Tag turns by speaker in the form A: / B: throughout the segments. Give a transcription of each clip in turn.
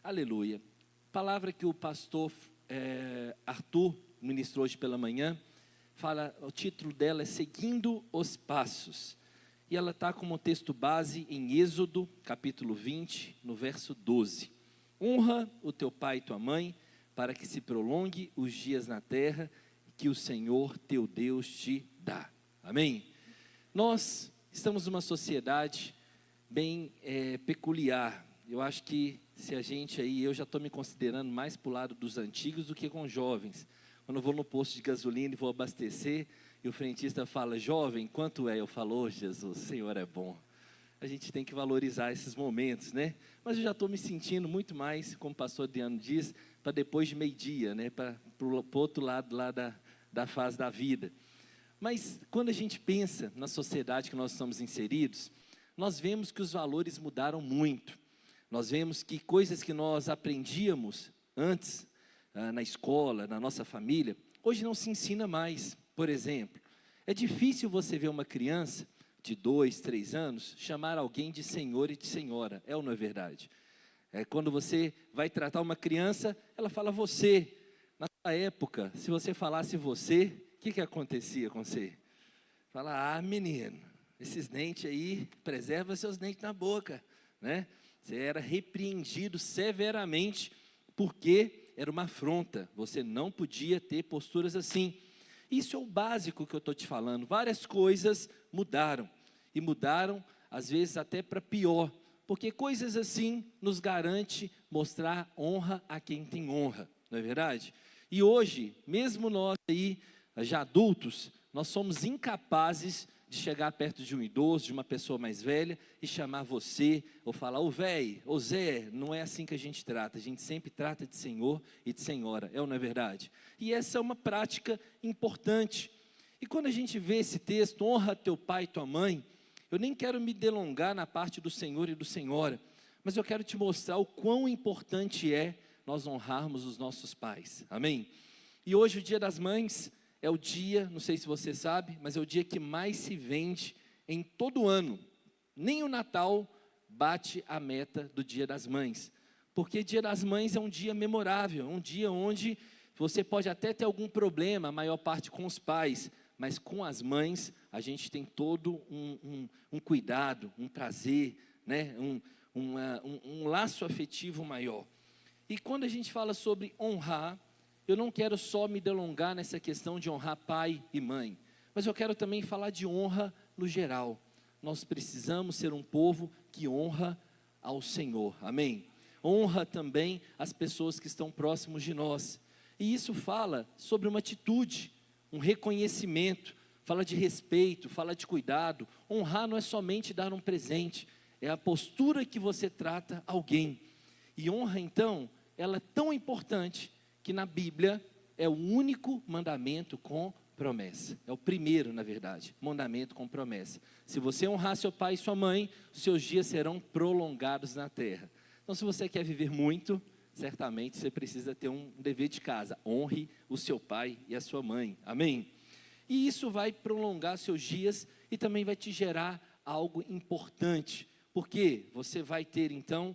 A: Aleluia. Palavra que o pastor Arthur ministrou hoje pela manhã, o título dela é Seguindo os Passos. E ela está como texto base em Êxodo, capítulo 20, no verso 12. Honra o teu pai e tua mãe, para que se prolongue os dias na terra que o Senhor teu Deus te dá. Amém? Nós estamos numa sociedade bem peculiar. Eu acho que se a gente aí, eu já estou me considerando mais para o lado dos antigos do que com jovens. Quando eu vou no posto de gasolina e vou abastecer, e o frentista fala, jovem, quanto é? Eu falo, oh, Jesus, o Senhor é bom. A gente tem que valorizar esses momentos, né? Mas eu já estou me sentindo muito mais, como o pastor Adriano diz, para depois de meio-dia, né? Para o outro lado lá da fase da vida. Mas quando a gente pensa na sociedade que nós estamos inseridos, nós vemos que os valores mudaram muito. Nós vemos que coisas que nós aprendíamos antes, na escola, na nossa família, hoje não se ensina mais. Por exemplo, é difícil você ver uma criança de 2, 3 anos chamar alguém de senhor e de senhora, é ou não é verdade? Quando você vai tratar uma criança, ela fala você. Na sua época, se você falasse você, o que acontecia com você? Fala, menino, esses dentes aí, preserva seus dentes na boca, né? Você era repreendido severamente, porque era uma afronta, você não podia ter posturas assim. Isso é o básico que eu estou te falando, várias coisas mudaram, e mudaram às vezes até para pior, porque coisas assim nos garante mostrar honra a quem tem honra, não é verdade? E hoje, mesmo nós aí, já adultos, nós somos incapazes de chegar perto de um idoso, de uma pessoa mais velha, e chamar você, ou falar, ô véi, ô Zé, não é assim que a gente sempre trata de senhor e de senhora, é ou não é verdade? E essa é uma prática importante. E quando a gente vê esse texto, honra teu pai e tua mãe, eu nem quero me delongar na parte do senhor e do senhora, mas eu quero te mostrar o quão importante é nós honrarmos os nossos pais, amém? E hoje o Dia das Mães é o dia, não sei se você sabe, mas é o dia que mais se vende em todo o ano. Nem o Natal bate a meta do Dia das Mães, porque Dia das Mães é um dia memorável, um dia onde você pode até ter algum problema, a maior parte com os pais, mas com as mães a gente tem todo um cuidado, um prazer, né? um laço afetivo maior. E quando a gente fala sobre honrar, eu não quero só me delongar nessa questão de honrar pai e mãe, mas eu quero também falar de honra no geral. Nós precisamos ser um povo que honra ao Senhor, amém? Honra também as pessoas que estão próximos de nós, e isso fala sobre uma atitude, um reconhecimento, fala de respeito, fala de cuidado. Honrar não é somente dar um presente, é a postura que você trata alguém, e honra então, ela é tão importante, que na Bíblia é o único mandamento com promessa. É o primeiro, na verdade, mandamento com promessa. Se você honrar seu pai e sua mãe, seus dias serão prolongados na terra. Então, se você quer viver muito, certamente você precisa ter um dever de casa. Honre o seu pai e a sua mãe. Amém? E isso vai prolongar seus dias e também vai te gerar algo importante. Porque você vai ter, então,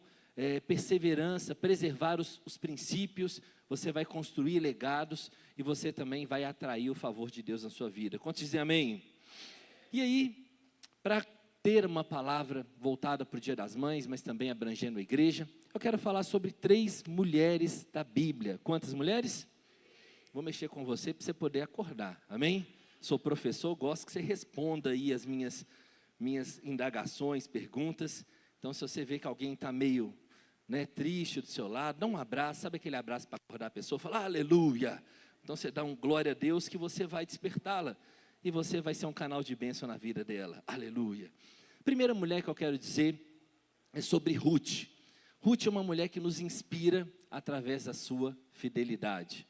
A: perseverança, preservar os princípios, você vai construir legados e você também vai atrair o favor de Deus na sua vida. Quantos dizem amém? E aí, para ter uma palavra voltada para o Dia das Mães, mas também abrangendo a igreja, eu quero falar sobre 3 mulheres da Bíblia. Quantas mulheres? Vou mexer com você para você poder acordar, amém? Sou professor, gosto que você responda aí as minhas indagações, perguntas. Então, se você vê que alguém está meio triste do seu lado, dá um abraço, sabe aquele abraço para acordar a pessoa, fala aleluia, então você dá um glória a Deus que você vai despertá-la, e você vai ser um canal de bênção na vida dela, aleluia. Primeira mulher que eu quero dizer, é sobre Ruth. Ruth é uma mulher que nos inspira, através da sua fidelidade.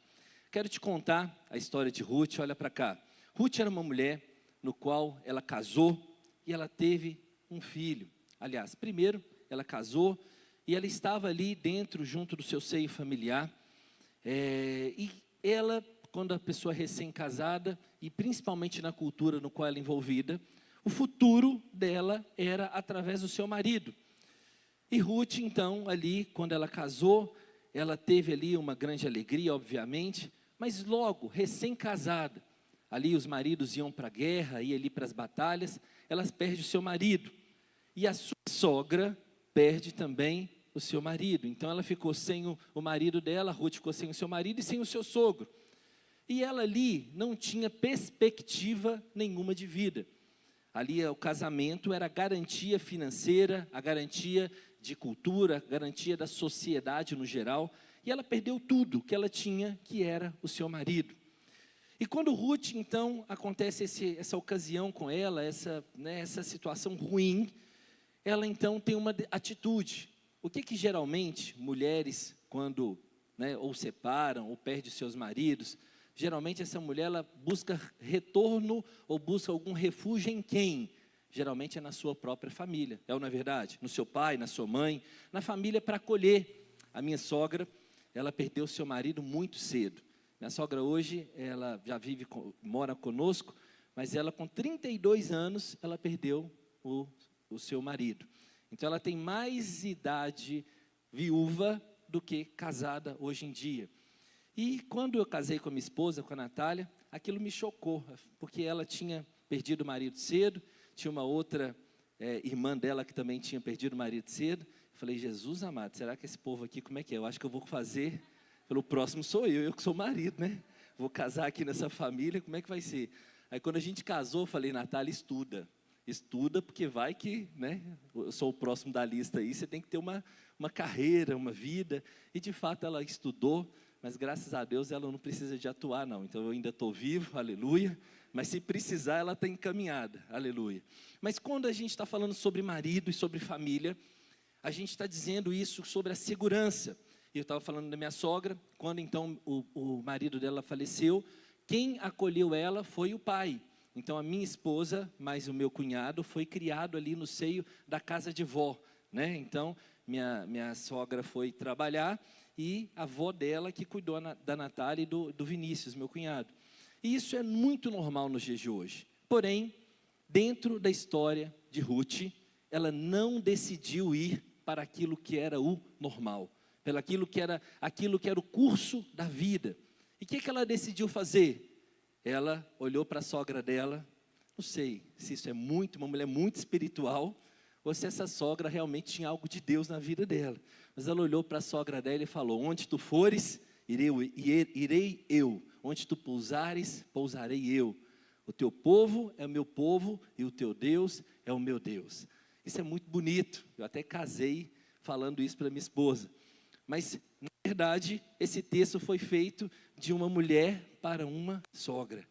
A: Quero te contar a história de Ruth, olha para cá. Ruth era uma mulher, no qual ela casou, e ela teve um filho, aliás, primeiro ela casou, e ela estava ali dentro, junto do seu seio familiar, e ela, quando a pessoa recém-casada, e principalmente na cultura no qual ela é envolvida, o futuro dela era através do seu marido. E Ruth, então, ali, quando ela casou, ela teve ali uma grande alegria, obviamente, mas logo, recém-casada, ali os maridos iam para a guerra, iam ali para as batalhas, ela perde o seu marido. E a sua sogra perde também o seu marido. Então ela ficou sem o marido dela, Ruth ficou sem o seu marido e sem o seu sogro. E ela ali não tinha perspectiva nenhuma de vida. Ali o casamento era a garantia financeira, a garantia de cultura, a garantia da sociedade no geral. E ela perdeu tudo que ela tinha, que era o seu marido. E quando Ruth, então, acontece essa ocasião com ela, essa situação ruim, ela então tem uma atitude. O que geralmente mulheres, quando ou separam, ou perdem seus maridos, geralmente essa mulher ela busca retorno, ou busca algum refúgio em quem? Geralmente é na sua própria família, é ou não é verdade? No seu pai, na sua mãe, na família para acolher. A minha sogra, ela perdeu seu marido muito cedo. Minha sogra hoje, ela já mora conosco, mas ela com 32 anos, ela perdeu o seu marido. Então ela tem mais idade viúva do que casada hoje em dia. E quando eu casei com a minha esposa, com a Natália, aquilo me chocou, porque ela tinha perdido o marido cedo, tinha uma outra irmã dela que também tinha perdido o marido cedo. Eu falei, Jesus amado, será que esse povo aqui, como é que é? Eu acho que eu vou fazer, pelo próximo sou eu que sou marido, né? Vou casar aqui nessa família, como é que vai ser? Aí quando a gente casou, eu falei, Natália, estuda, porque vai que, eu sou o próximo da lista aí, você tem que ter uma carreira, uma vida. E de fato ela estudou, mas graças a Deus ela não precisa de atuar não, então eu ainda estou vivo, aleluia, mas se precisar ela está encaminhada, aleluia. Mas quando a gente está falando sobre marido e sobre família, a gente está dizendo isso sobre a segurança. E eu estava falando da minha sogra, quando então o marido dela faleceu, quem acolheu ela foi o pai. Então a minha esposa, mais o meu cunhado, foi criado ali no seio da casa de vó, Então minha sogra foi trabalhar, e a avó dela que cuidou da Natália e do Vinícius, meu cunhado. E isso é muito normal nos dias de hoje. Porém, dentro da história de Ruth, ela não decidiu ir para aquilo que era o normal, pelo aquilo que era o curso da vida. E o que ela decidiu fazer? Ela olhou para a sogra dela, não sei se isso é uma mulher muito espiritual, ou se essa sogra realmente tinha algo de Deus na vida dela. Mas ela olhou para a sogra dela e falou, onde tu fores, irei eu. Onde tu pousares, pousarei eu. O teu povo é o meu povo e o teu Deus é o meu Deus. Isso é muito bonito. Eu até casei falando isso para minha esposa. Mas, na verdade, esse texto foi feito de uma mulher para uma sogra.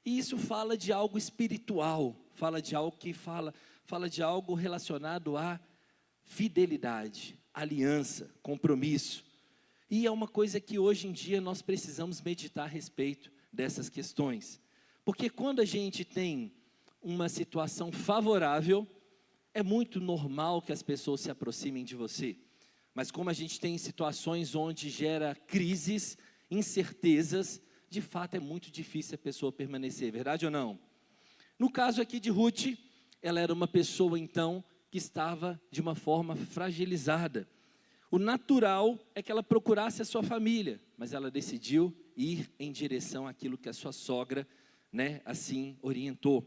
A: E isso fala de algo espiritual, fala de algo relacionado à fidelidade, aliança, compromisso. E é uma coisa que hoje em dia nós precisamos meditar a respeito dessas questões. Porque quando a gente tem uma situação favorável, é muito normal que as pessoas se aproximem de você. Mas como a gente tem situações onde gera crises, incertezas, de fato é muito difícil a pessoa permanecer, verdade ou não? No caso aqui de Ruth, ela era uma pessoa então que estava de uma forma fragilizada. O natural é que ela procurasse a sua família, mas ela decidiu ir em direção àquilo que a sua sogra, assim orientou.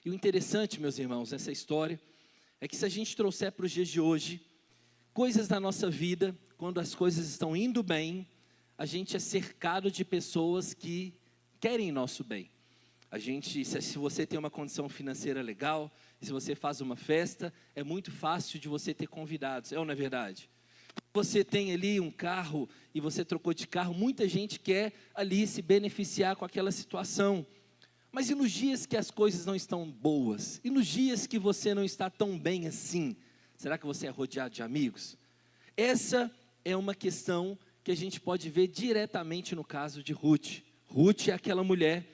A: E o interessante, meus irmãos, nessa história, é que se a gente trouxer para os dias de hoje, coisas da nossa vida, quando as coisas estão indo bem, a gente é cercado de pessoas que querem nosso bem. Se você tem uma condição financeira legal, se você faz uma festa, é muito fácil de você ter convidados, é ou não é verdade? Você tem ali um carro e você trocou de carro, muita gente quer ali se beneficiar com aquela situação. Mas e nos dias que as coisas não estão boas? E nos dias que você não está tão bem assim? Será que você é rodeado de amigos? Essa é uma questão que a gente pode ver diretamente no caso de Ruth. Ruth é aquela mulher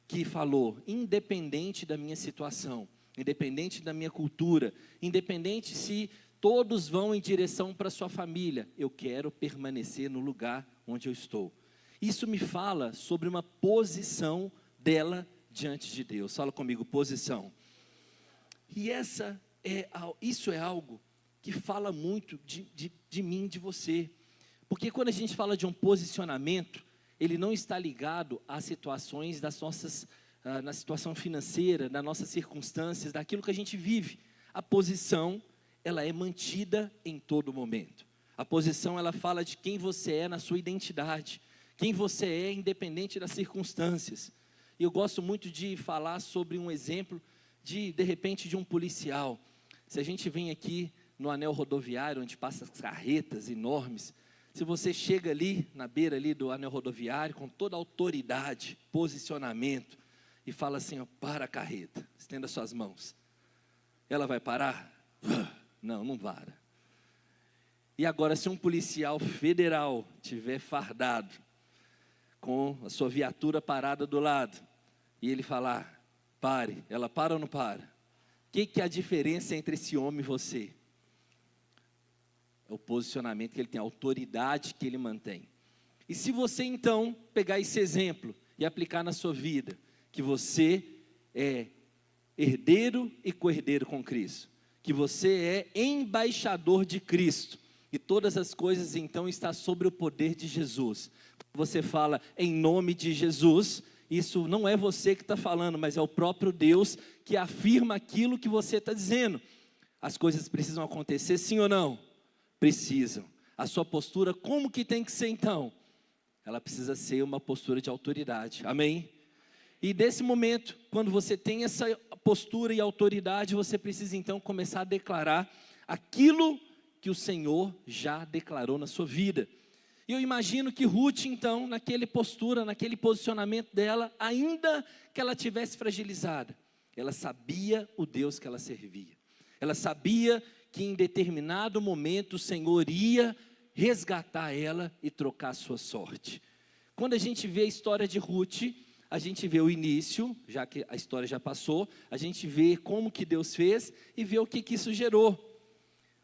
A: que falou, independente da minha situação, independente da minha cultura, independente se todos vão em direção para sua família, eu quero permanecer no lugar onde eu estou. Isso me fala sobre uma posição dela diante de Deus. Fala comigo, posição. E isso é algo que fala muito de mim, de você. Porque quando a gente fala de um posicionamento, ele não está ligado às situações das nossas, na situação financeira, das nossas circunstâncias, daquilo que a gente vive. A posição, ela é mantida em todo momento. A posição, ela fala de quem você é na sua identidade, quem você é independente das circunstâncias. E eu gosto muito de falar sobre um exemplo de repente, de um policial. Se a gente vem aqui no anel rodoviário, onde passa as carretas enormes, se você chega ali, na beira ali do anel rodoviário, com toda a autoridade, posicionamento, e fala assim, ó, para a carreta, estenda suas mãos. Ela vai parar? Não, não para. E agora, se um policial federal tiver fardado, com a sua viatura parada do lado, e ele falar, pare, ela para ou não para? O que é a diferença entre esse homem e você? É o posicionamento que ele tem, a autoridade que ele mantém. E se você então pegar esse exemplo e aplicar na sua vida, que você é herdeiro e co-herdeiro com Cristo, que você é embaixador de Cristo, e todas as coisas então estão sobre o poder de Jesus. Você fala em nome de Jesus, isso não é você que está falando, mas é o próprio Deus que afirma aquilo que você está dizendo. As coisas precisam acontecer, sim ou não? Precisam. A sua postura, como que tem que ser então? Ela precisa ser uma postura de autoridade, amém? E desse momento, quando você tem essa postura e autoridade, você precisa então começar a declarar aquilo que o Senhor já declarou na sua vida. E eu imagino que Ruth então, naquela postura, naquele posicionamento dela, ainda que ela tivesse fragilizada, ela sabia o Deus que ela servia. Ela sabia que em determinado momento o Senhor ia resgatar ela e trocar a sua sorte. Quando a gente vê a história de Ruth, a gente vê o início, já que a história já passou, a gente vê como que Deus fez e vê o que isso gerou.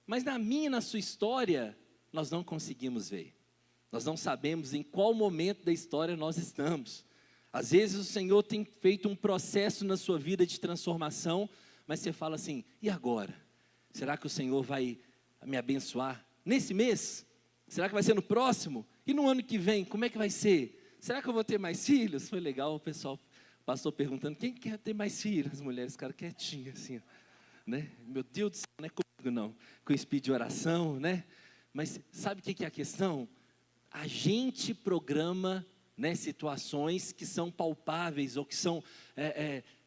A: Mas na minha e na sua história, nós não conseguimos ver. Nós não sabemos em qual momento da história nós estamos. Às vezes o Senhor tem feito um processo na sua vida de transformação, mas você fala assim, e agora? Será que o Senhor vai me abençoar nesse mês? Será que vai ser no próximo? E no ano que vem, como é que vai ser? Será que eu vou ter mais filhos? Foi legal o pessoal, o pastor perguntando, quem quer ter mais filhos? As mulheres ficaram quietinhas assim, né? Meu Deus do céu, não é comigo não, com espírito de oração, né? Mas sabe o que é a questão? A gente programa, né, situações que são palpáveis ou que são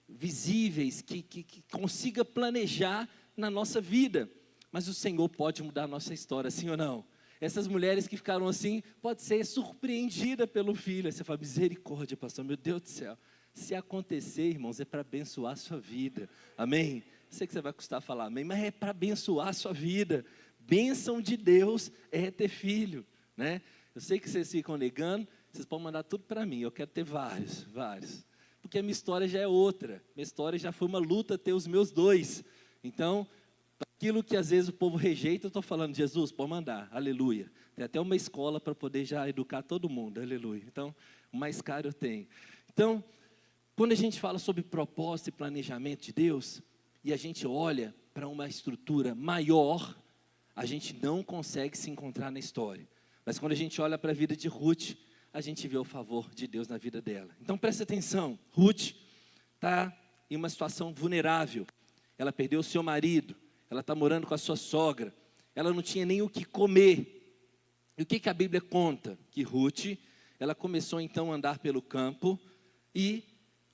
A: visíveis, que consiga planejar na nossa vida, mas o Senhor pode mudar a nossa história, sim ou não? Essas mulheres que ficaram assim, pode ser surpreendida pelo filho. Aí você fala, misericórdia, pastor, meu Deus do céu. Se acontecer, irmãos, é para abençoar a sua vida, amém? Sei que você vai custar falar amém, mas é para abençoar a sua vida. Bênção de Deus é ter filho, né? Eu sei que vocês ficam negando, vocês podem mandar tudo para mim, eu quero ter vários, porque a minha história já é outra, minha história já foi uma luta ter os meus 2, então, aquilo que às vezes o povo rejeita, eu estou falando, Jesus, pode mandar, aleluia, tem até uma escola para poder já educar todo mundo, aleluia, então, o mais caro eu tenho. Então, quando a gente fala sobre propósito e planejamento de Deus, e a gente olha para uma estrutura maior, a gente não consegue se encontrar na história. Mas quando a gente olha para a vida de Ruth, a gente vê o favor de Deus na vida dela. Então presta atenção, Ruth está em uma situação vulnerável. Ela perdeu o seu marido, ela está morando com a sua sogra, ela não tinha nem o que comer. E o que a Bíblia conta? Que Ruth, ela começou então a andar pelo campo e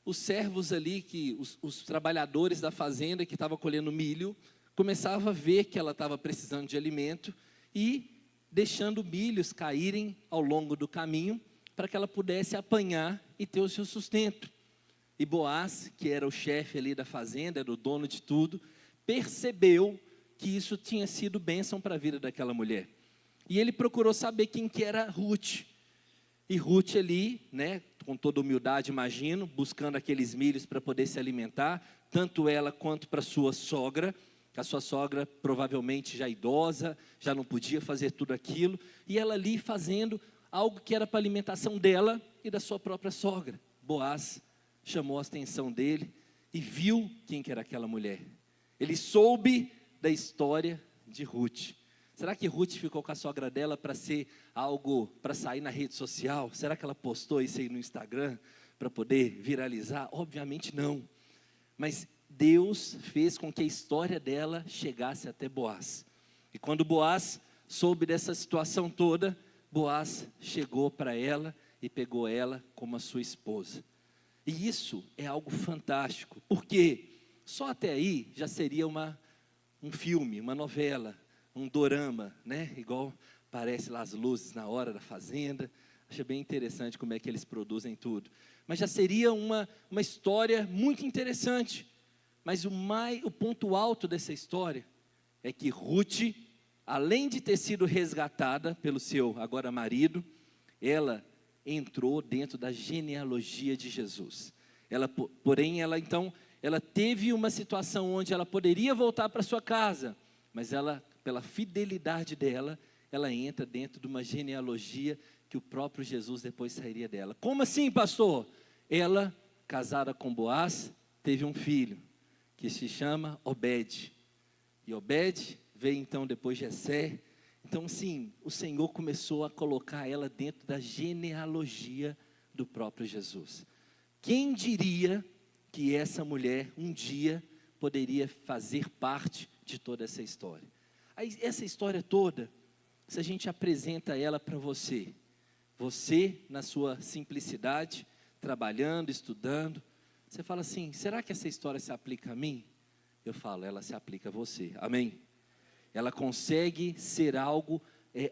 A: os servos ali, os trabalhadores da fazenda que estavam colhendo milho, começavam a ver que ela estava precisando de alimento e deixando milhos caírem ao longo do caminho, para que ela pudesse apanhar e ter o seu sustento. E Boaz, que era o chefe ali da fazenda, era o dono de tudo, percebeu que isso tinha sido bênção para a vida daquela mulher. E ele procurou saber quem que era Ruth. E Ruth ali, né, com toda humildade, imagino, buscando aqueles milhos para poder se alimentar, tanto ela quanto para sua sogra, a sua sogra provavelmente já idosa, já não podia fazer tudo aquilo, e ela ali fazendo algo que era para a alimentação dela e da sua própria sogra. Boaz chamou a atenção dele e viu quem que era aquela mulher. Ele soube da história de Ruth. Será que Ruth ficou com a sogra dela para ser algo, para sair na rede social? Será que ela postou isso aí no Instagram para poder viralizar? Obviamente não. Mas Deus fez com que a história dela chegasse até Boaz. E quando Boaz soube dessa situação toda, Boaz chegou para ela e pegou ela como a sua esposa. E isso é algo fantástico, porque só até aí já seria um filme, uma novela, um dorama, né? Igual aparece lá as luzes na hora da fazenda. Acho bem interessante como é que eles produzem tudo. Mas já seria uma história muito interessante. Mas o ponto alto dessa história é que Ruth, além de ter sido resgatada pelo seu agora marido, ela entrou dentro da genealogia de Jesus. Porém, ela teve uma situação onde ela poderia voltar para sua casa, mas ela, pela fidelidade dela, ela entra dentro de uma genealogia que o próprio Jesus depois sairia dela. Como assim, pastor? Ela, casada com Boaz, teve um filho, que se chama Obed. E Obed veio então depois Jessé. Então, sim, o Senhor começou a colocar ela dentro da genealogia do próprio Jesus. Quem diria que essa mulher um dia poderia fazer parte de toda essa história? Aí, essa história toda, se a gente apresenta ela para você, na sua simplicidade, trabalhando, estudando, você fala assim, será que essa história se aplica a mim? Eu falo, ela se aplica a você, amém? Ela consegue ser algo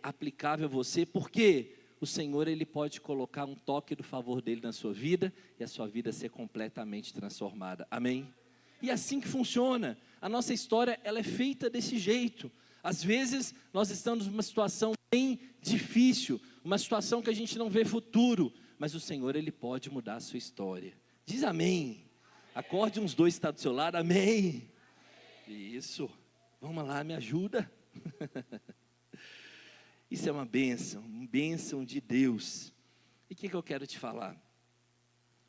A: aplicável a você, porque o Senhor, Ele pode colocar um toque do favor dEle na sua vida, e a sua vida ser completamente transformada, amém? E é assim que funciona, a nossa história, ela é feita desse jeito. Às vezes, nós estamos numa situação bem difícil, uma situação que a gente não vê futuro, mas o Senhor, Ele pode mudar a sua história. Diz amém. Acorde uns dois que estão do seu lado, amém. Isso. Vamos lá, me ajuda. Isso é uma bênção de Deus. E o que eu quero te falar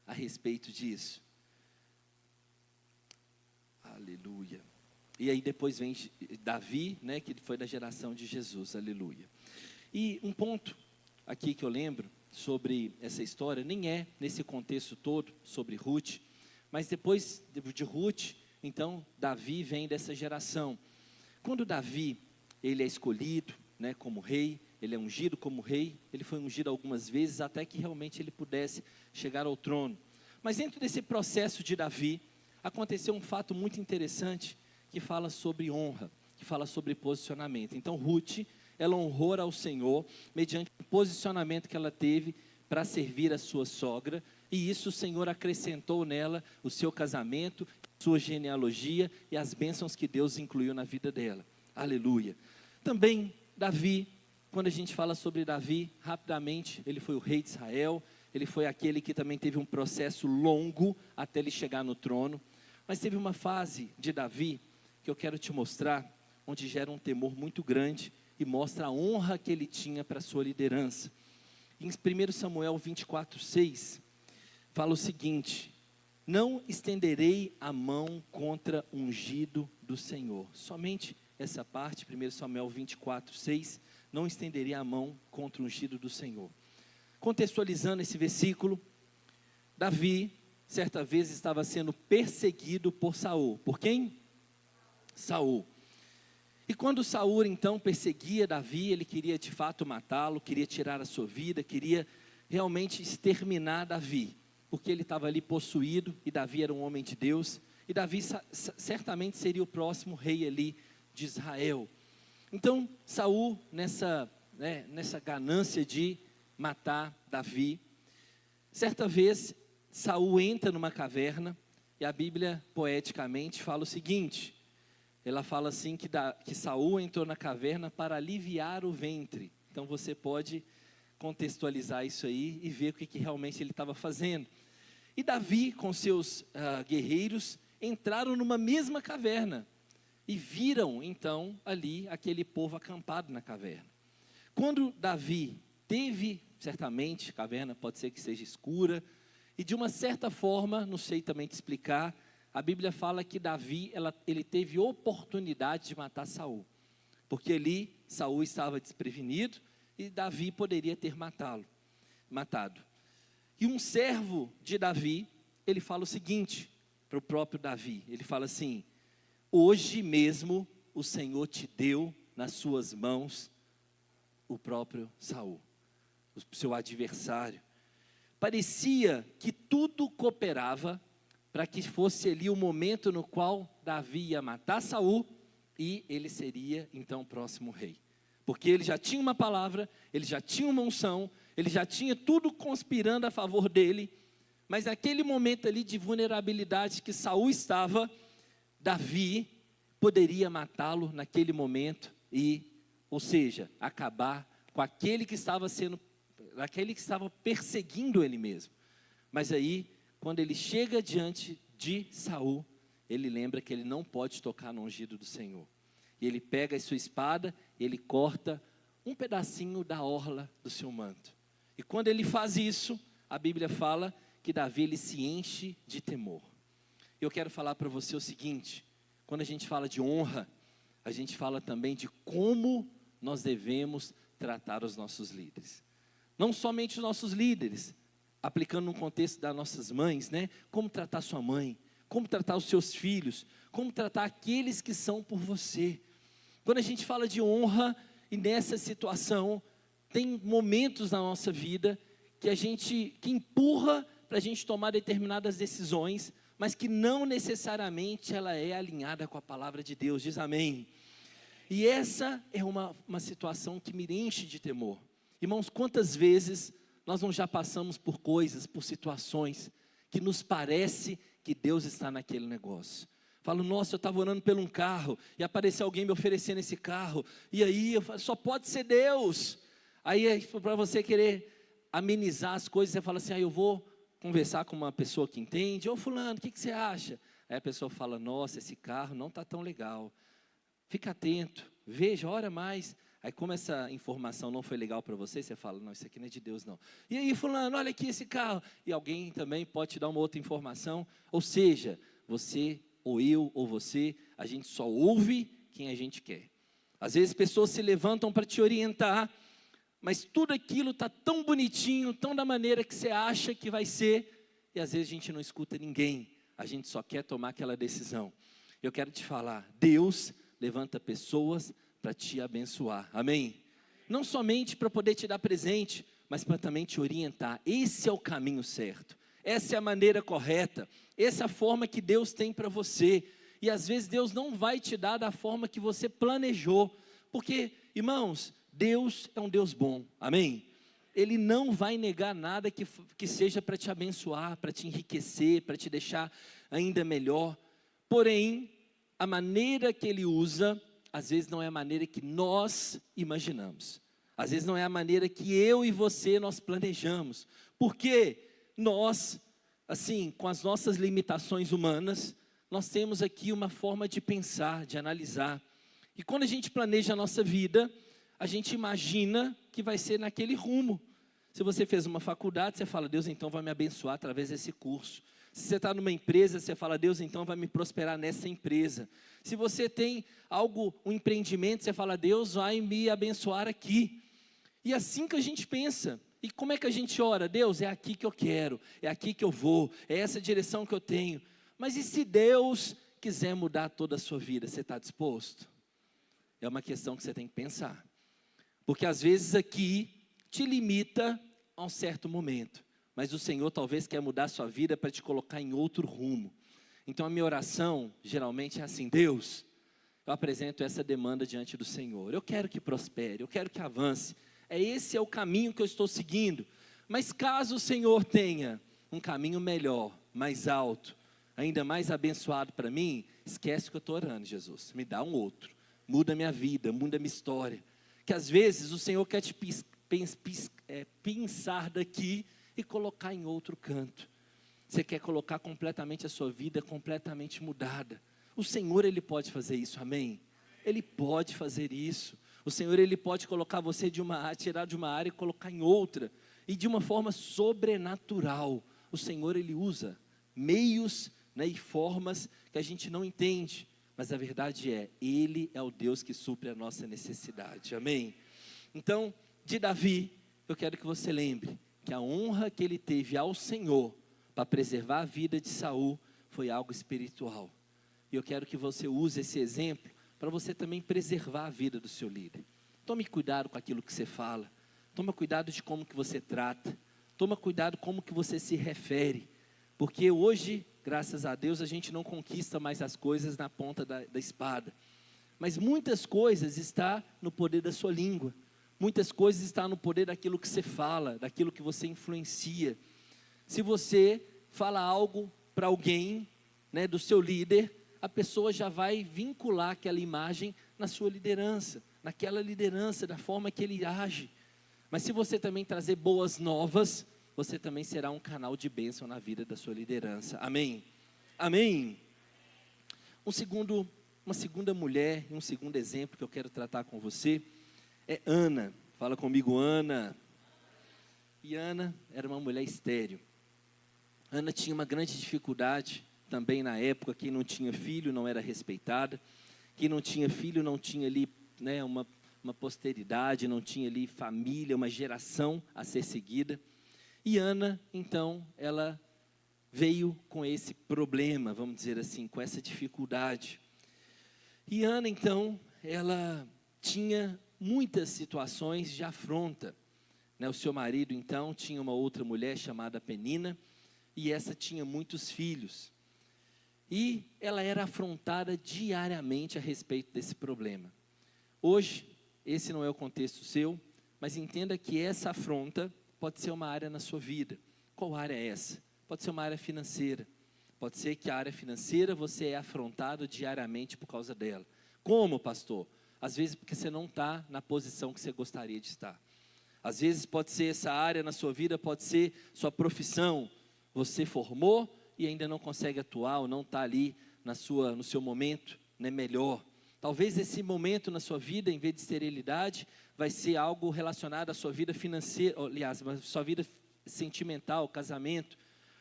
A: a respeito disso? Aleluia. E aí depois vem Davi, né, que foi da geração de Jesus, aleluia. E um ponto aqui que eu lembro sobre essa história, nem é nesse contexto todo sobre Ruth, mas depois de Ruth, então Davi vem dessa geração. Quando Davi, ele é escolhido, né, como rei, ele é ungido como rei, ele foi ungido algumas vezes até que realmente ele pudesse chegar ao trono. Mas dentro desse processo de Davi, aconteceu um fato muito interessante, que fala sobre honra, que fala sobre posicionamento. Então Ruth, ela honrou ao Senhor, mediante o posicionamento que ela teve para servir a sua sogra, e isso o Senhor acrescentou nela o seu casamento, sua genealogia e as bênçãos que Deus incluiu na vida dela, aleluia. Também Davi, quando a gente fala sobre Davi, rapidamente, ele foi o rei de Israel, ele foi aquele que também teve um processo longo até ele chegar no trono, mas teve uma fase de Davi, que eu quero te mostrar, onde gera um temor muito grande, e mostra a honra que ele tinha para a sua liderança. Em 1 Samuel 24:6, fala o seguinte: não estenderei a mão contra o ungido do Senhor. Somente essa parte, 1 Samuel 24:6, não estenderei a mão contra o ungido do Senhor. Contextualizando esse versículo, Davi, certa vez, estava sendo perseguido por Saul. Por quem? Saul. E quando Saul então perseguia Davi, ele queria de fato matá-lo, queria tirar a sua vida, queria realmente exterminar Davi, porque ele estava ali possuído, e Davi era um homem de Deus, e Davi certamente seria o próximo rei ali de Israel. Então Saul, nessa ganância de matar Davi, certa vez Saul entra numa caverna, e a Bíblia poeticamente fala o seguinte, ela fala assim que Saul entrou na caverna para aliviar o ventre. Então você pode contextualizar isso aí e ver o que realmente ele estava fazendo. E Davi com seus guerreiros entraram numa mesma caverna e viram então ali aquele povo acampado na caverna. Quando Davi teve, certamente, caverna pode ser que seja escura, e de uma certa forma, não sei também te explicar, a Bíblia fala que Davi, ele teve oportunidade de matar Saul. porque ali Saul estava desprevenido e Davi poderia ter matado. E um servo de Davi, ele fala o seguinte para o próprio Davi, ele fala assim: hoje mesmo o Senhor te deu nas suas mãos o próprio Saul, o seu adversário. Parecia que tudo cooperava para que fosse ali o momento no qual Davi ia matar Saul e ele seria então o próximo rei. Porque ele já tinha uma palavra, ele já tinha uma unção, ele já tinha tudo conspirando a favor dele, mas naquele momento ali de vulnerabilidade que Saul estava, Davi poderia matá-lo naquele momento ou seja, acabar com aquele que estava perseguindo ele mesmo. Mas aí, quando ele chega diante de Saul, ele lembra que ele não pode tocar no ungido do Senhor. E ele pega a sua espada, ele corta um pedacinho da orla do seu manto. E quando ele faz isso, a Bíblia fala que Davi ele se enche de temor. Eu quero falar para você o seguinte: quando a gente fala de honra, a gente fala também de como nós devemos tratar os nossos líderes. Não somente os nossos líderes, aplicando no contexto das nossas mães, né? Como tratar sua mãe, como tratar os seus filhos, como tratar aqueles que são por você. Quando a gente fala de honra, e nessa situação, tem momentos na nossa vida que empurra para a gente tomar determinadas decisões, mas que não necessariamente ela é alinhada com a palavra de Deus. Diz amém. E essa é uma situação que me enche de temor. Irmãos, quantas vezes nós não já passamos por coisas, por situações, que nos parece que Deus está naquele negócio. Falo, nossa, eu estava orando por um carro, e apareceu alguém me oferecendo esse carro, e aí eu falo, só pode ser Deus. Aí para você querer amenizar as coisas, você fala assim, eu vou conversar com uma pessoa que entende. Ô fulano, o que você acha? Aí a pessoa fala, nossa, esse carro não está tão legal. Fica atento, veja, ora mais. Aí como essa informação não foi legal para você, você fala, não, isso aqui não é de Deus não. E aí fulano, olha aqui esse carro. E alguém também pode te dar uma outra informação. Ou seja, você, ou eu, ou você, a gente só ouve quem a gente quer. Às vezes pessoas se levantam para te orientar, mas tudo aquilo está tão bonitinho, tão da maneira que você acha que vai ser, e às vezes a gente não escuta ninguém, a gente só quer tomar aquela decisão. Eu quero te falar, Deus levanta pessoas para te abençoar, amém? Não somente para poder te dar presente, mas para também te orientar. Esse é o caminho certo, essa é a maneira correta, essa é a forma que Deus tem para você. E às vezes Deus não vai te dar da forma que você planejou, porque, irmãos, Deus é um Deus bom, amém? Ele não vai negar nada que seja para te abençoar, para te enriquecer, para te deixar ainda melhor. Porém, a maneira que Ele usa, às vezes não é a maneira que nós imaginamos. Às vezes não é a maneira que eu e você nós planejamos. Porque nós, assim, com as nossas limitações humanas, nós temos aqui uma forma de pensar, de analisar. E quando a gente planeja a nossa vida, a gente imagina que vai ser naquele rumo. Se você fez uma faculdade, você fala, Deus então vai me abençoar através desse curso. Se você está numa empresa, você fala, Deus então vai me prosperar nessa empresa. Se você tem um empreendimento, você fala, Deus vai me abençoar aqui. E assim que a gente pensa. E como é que a gente ora? Deus, é aqui que eu quero, é aqui que eu vou, é essa direção que eu tenho. Mas e se Deus quiser mudar toda a sua vida, você está disposto? É uma questão que você tem que pensar. Porque às vezes aqui te limita a um certo momento. Mas o Senhor talvez quer mudar a sua vida para te colocar em outro rumo. Então a minha oração geralmente é assim, Deus, eu apresento essa demanda diante do Senhor. Eu quero que prospere, eu quero que avance. Esse é o caminho que eu estou seguindo. Mas caso o Senhor tenha um caminho melhor, mais alto, ainda mais abençoado para mim, esquece que eu estou orando, Jesus. Me dá um outro. Muda a minha vida, muda a minha história. Que às vezes o Senhor quer te pensar daqui e colocar em outro canto. Você quer colocar completamente a sua vida completamente mudada. O Senhor, Ele pode fazer isso, amém? Ele pode fazer isso. O Senhor, Ele pode colocar você tirar de uma área e colocar em outra. E de uma forma sobrenatural. O Senhor, Ele usa meios, né, e formas que a gente não entende. mas a verdade é, Ele é o Deus que supre a nossa necessidade, amém? Então, de Davi, eu quero que você lembre que a honra que ele teve ao Senhor para preservar a vida de Saul foi algo espiritual. E eu quero que você use esse exemplo para você também preservar a vida do seu líder. Tome cuidado com aquilo que você fala, tome cuidado de como que você trata, tome cuidado como que você se refere, porque hoje, graças a Deus, a gente não conquista mais as coisas na ponta da espada, mas muitas coisas estão no poder da sua língua, muitas coisas estão no poder daquilo que você fala, daquilo que você influencia. Se você fala algo para alguém, né, do seu líder, a pessoa já vai vincular aquela imagem na sua liderança, naquela liderança, da forma que ele age. Mas se você também trazer boas novas, você também será um canal de bênção na vida da sua liderança, amém? Amém? Uma segunda mulher, e um segundo exemplo que eu quero tratar com você, é Ana. Fala comigo, Ana. E Ana era uma mulher estéril. Ana tinha uma grande dificuldade também na época. Quem não tinha filho não era respeitada. Quem não tinha filho não tinha ali, né, uma posteridade, não tinha ali família, uma geração a ser seguida. E Ana, então, ela veio com esse problema, vamos dizer assim, com essa dificuldade. E Ana, então, ela tinha muitas situações de afronta, né? O seu marido, então, tinha uma outra mulher chamada Penina, e essa tinha muitos filhos. E ela era afrontada diariamente a respeito desse problema. Hoje, esse não é o contexto seu, mas entenda que essa afronta pode ser uma área na sua vida. Qual área é essa? Pode ser uma área financeira. Pode ser que a área financeira você é afrontado diariamente por causa dela. Como, pastor? Às vezes porque você não está na posição que você gostaria de estar. Às vezes pode ser essa área na sua vida, pode ser sua profissão. Você formou e ainda não consegue atuar, ou não está ali no seu momento, né, melhor. Talvez esse momento na sua vida, em vez de esterilidade, vai ser algo relacionado à sua vida financeira, aliás, à sua vida sentimental, casamento.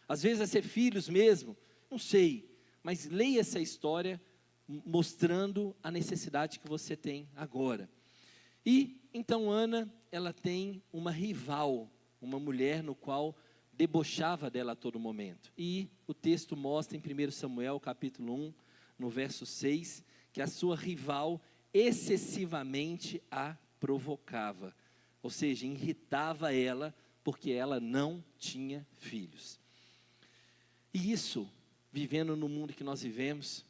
A: Às vezes vai ser filhos mesmo, não sei. Mas leia essa história mostrando a necessidade que você tem agora. E então Ana, ela tem uma rival, uma mulher no qual debochava dela a todo momento. E o texto mostra em 1 Samuel capítulo 1, no verso 6, que a sua rival excessivamente a provocava, ou seja, irritava ela, porque ela não tinha filhos. E isso, vivendo no mundo que nós vivemos,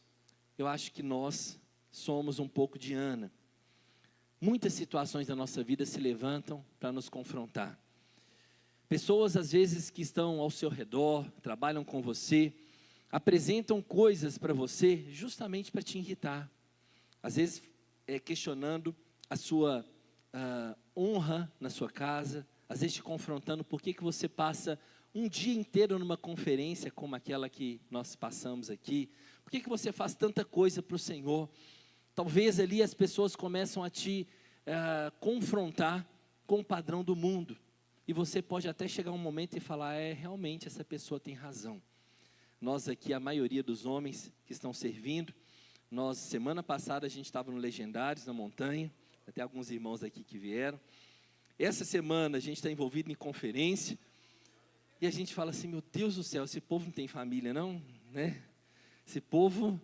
A: eu acho que nós somos um pouco de Ana. Muitas situações da nossa vida se levantam para nos confrontar. Pessoas, às vezes, que estão ao seu redor, trabalham com você, apresentam coisas para você justamente para te irritar. Às vezes, questionando a sua honra na sua casa, às vezes te confrontando por que você passa um dia inteiro numa conferência como aquela que nós passamos aqui. Por que você faz tanta coisa para o Senhor? Talvez ali as pessoas começam a te confrontar com o padrão do mundo. E você pode até chegar um momento e falar, realmente essa pessoa tem razão. Nós aqui, a maioria dos homens que estão servindo, semana passada a gente estava no Legendários, na montanha, até alguns irmãos aqui que vieram. Essa semana a gente está envolvido em conferência, e a gente fala assim, meu Deus do céu, esse povo não tem família não, né? Esse povo,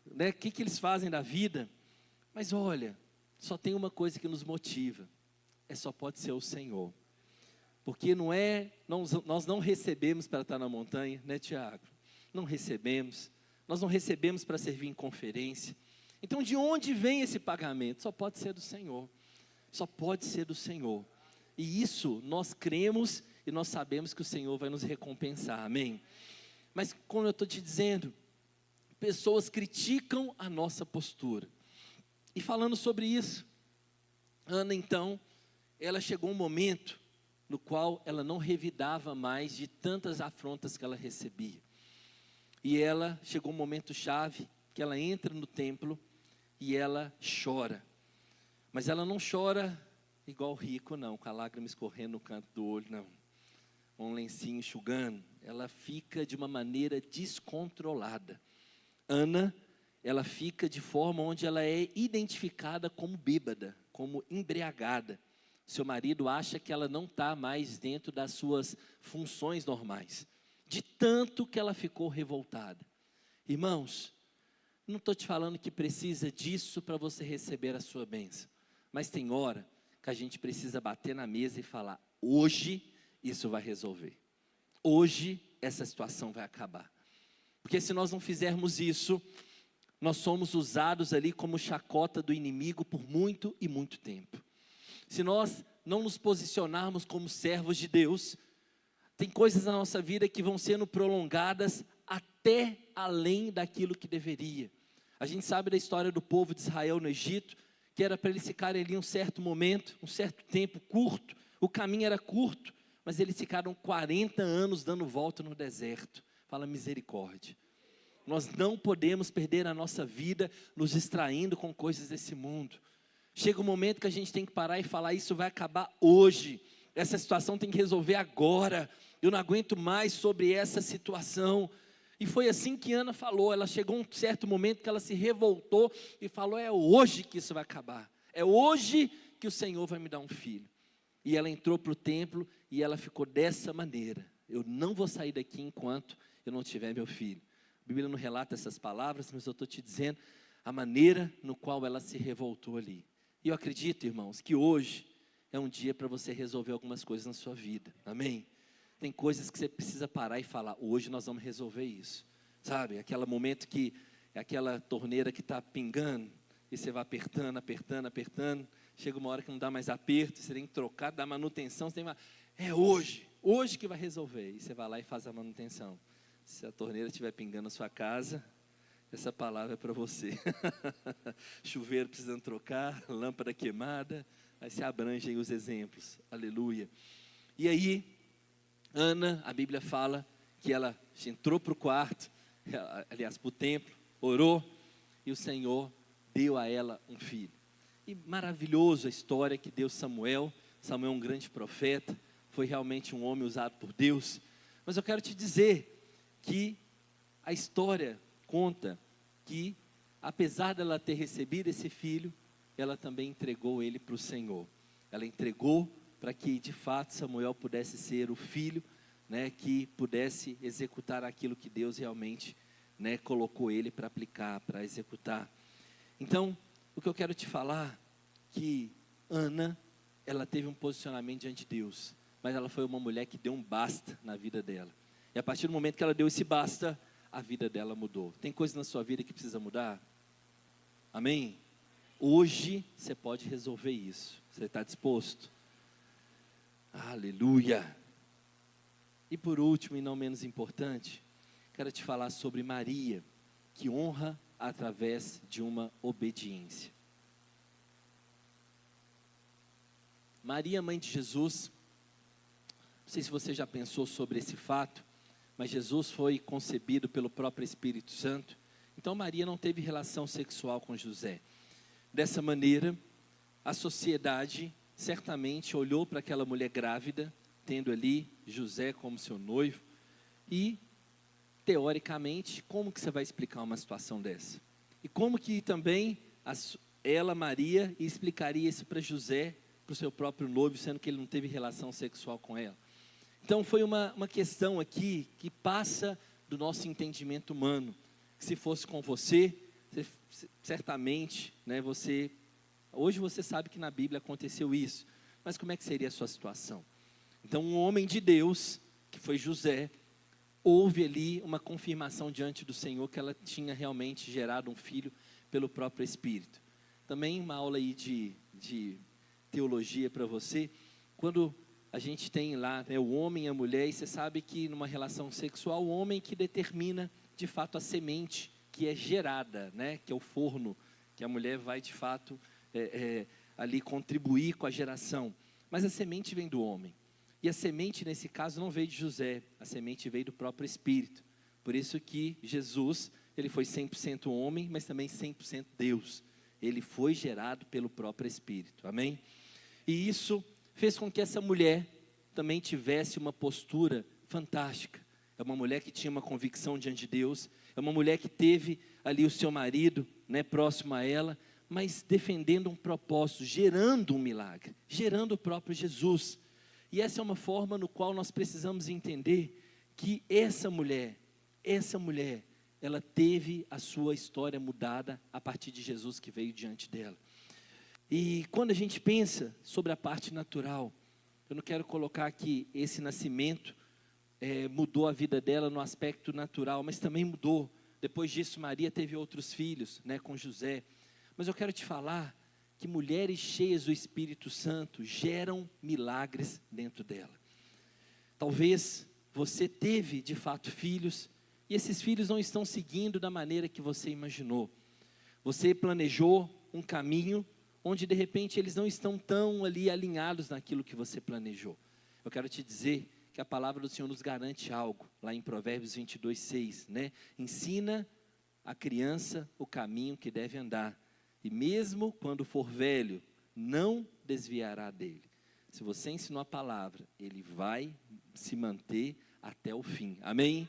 A: né, o que eles fazem da vida? Mas olha, só tem uma coisa que nos motiva, só pode ser o Senhor. Porque nós não recebemos para estar na montanha, né, Tiago? Não recebemos, nós não recebemos para servir em conferência. Então de onde vem esse pagamento? Só pode ser do Senhor, só pode ser do Senhor. E isso nós cremos e nós sabemos que o Senhor vai nos recompensar, amém? Mas como eu estou te dizendo, pessoas criticam a nossa postura. E falando sobre isso, Ana então, ela chegou um momento no qual ela não revidava mais de tantas afrontas que ela recebia. E ela chegou um momento chave, que ela entra no templo e ela chora. Mas ela não chora igual rico não, com a lágrima escorrendo no canto do olho, não. Um lencinho enxugando. Ela fica de uma maneira descontrolada. Ana, ela fica de forma onde ela é identificada como bêbada, como embriagada. Seu marido acha que ela não está mais dentro das suas funções normais, de tanto que ela ficou revoltada. Irmãos, não estou te falando que precisa disso para você receber a sua bênção, mas tem hora que a gente precisa bater na mesa e falar: hoje isso vai resolver, hoje essa situação vai acabar. Porque se nós não fizermos isso, nós somos usados ali como chacota do inimigo por muito e muito tempo. Se nós não nos posicionarmos como servos de Deus, tem coisas na nossa vida que vão sendo prolongadas até além daquilo que deveria. A gente sabe da história do povo de Israel no Egito, que era para eles ficarem ali um certo momento, um certo tempo curto, o caminho era curto, mas eles ficaram 40 anos dando volta no deserto. Fala misericórdia. Nós não podemos perder a nossa vida nos distraindo com coisas desse mundo. Chega um momento que a gente tem que parar e falar: isso vai acabar hoje, essa situação tem que resolver agora, eu não aguento mais sobre essa situação. E foi assim que Ana falou. Ela chegou um certo momento que ela se revoltou e falou: é hoje que isso vai acabar, é hoje que o Senhor vai me dar um filho. E ela entrou para o templo e ela ficou dessa maneira: eu não vou sair daqui enquanto eu não tiver meu filho. A Bíblia não relata essas palavras, mas eu estou te dizendo a maneira no qual ela se revoltou ali. E eu acredito, irmãos, que hoje é um dia para você resolver algumas coisas na sua vida, amém? Tem coisas que você precisa parar e falar: hoje nós vamos resolver isso, sabe? Aquele momento que é aquela torneira que está pingando, e você vai apertando, apertando, apertando, chega uma hora que não dá mais aperto, você tem que trocar, dar manutenção, você tem que... é hoje que vai resolver, e você vai lá e faz a manutenção. Se a torneira estiver pingando na sua casa, essa palavra é para você. Chuveiro precisando trocar, lâmpada queimada, aí se abrangem os exemplos, aleluia. E aí, Ana, a Bíblia fala que ela entrou para o quarto, aliás, para o templo, orou, e o Senhor deu a ela um filho. E maravilhoso a história que deu Samuel. Samuel é um grande profeta, foi realmente um homem usado por Deus. Mas eu quero te dizer que a história conta que, apesar dela ter recebido esse filho, ela também entregou ele para o Senhor. Ela entregou para que de fato Samuel pudesse ser o filho, né, que pudesse executar aquilo que Deus realmente, né, colocou ele para aplicar, para executar. Então, o que eu quero te falar, que Ana, ela teve um posicionamento diante de Deus, mas ela foi uma mulher que deu um basta na vida dela. E a partir do momento que ela deu esse basta, a vida dela mudou. Tem coisa na sua vida que precisa mudar? Amém? Hoje você pode resolver isso. Você está disposto? Aleluia! E por último, e não menos importante, quero te falar sobre Maria, que honra através de uma obediência. Maria, mãe de Jesus, não sei se você já pensou sobre esse fato, mas Jesus foi concebido pelo próprio Espírito Santo. Então Maria não teve relação sexual com José. Dessa maneira, a sociedade certamente olhou para aquela mulher grávida, tendo ali José como seu noivo, e teoricamente, como que você vai explicar uma situação dessa? E como que também ela, Maria, explicaria isso para José, para o seu próprio noivo, sendo que ele não teve relação sexual com ela? Então foi uma questão aqui que passa do nosso entendimento humano. Se fosse com você, certamente, né, hoje você sabe que na Bíblia aconteceu isso, mas como é que seria a sua situação? Então um homem de Deus, que foi José, houve ali uma confirmação diante do Senhor que ela tinha realmente gerado um filho pelo próprio Espírito. Também uma aula aí de teologia para você. Quando a gente tem lá, né, o homem e a mulher, e você sabe que numa relação sexual, o homem que determina de fato a semente que é gerada, né, que é o forno, que a mulher vai de fato ali contribuir com a geração. Mas a semente vem do homem. E a semente nesse caso não veio de José, a semente veio do próprio Espírito. Por isso que Jesus, ele foi 100% homem, mas também 100% Deus. Ele foi gerado pelo próprio Espírito, amém? E isso fez com que essa mulher também tivesse uma postura fantástica. É uma mulher que tinha uma convicção diante de Deus, é uma mulher que teve ali o seu marido, né, próximo a ela, mas defendendo um propósito, gerando um milagre, gerando o próprio Jesus. E essa é uma forma no qual nós precisamos entender que essa mulher, ela teve a sua história mudada a partir de Jesus que veio diante dela. E quando a gente pensa sobre a parte natural, eu não quero colocar aqui esse nascimento, mudou a vida dela no aspecto natural, mas também mudou. Depois disso, Maria teve outros filhos, né, com José. Mas eu quero te falar que mulheres cheias do Espírito Santo geram milagres dentro dela. Talvez você teve de fato filhos, e esses filhos não estão seguindo da maneira que você imaginou. Você planejou um caminho, onde de repente eles não estão tão ali alinhados naquilo que você planejou. Eu quero te dizer que a palavra do Senhor nos garante algo, lá em Provérbios 22:6, né? Ensina a criança o caminho que deve andar, e mesmo quando for velho, não desviará dele. Se você ensinou a palavra, ele vai se manter até o fim, amém?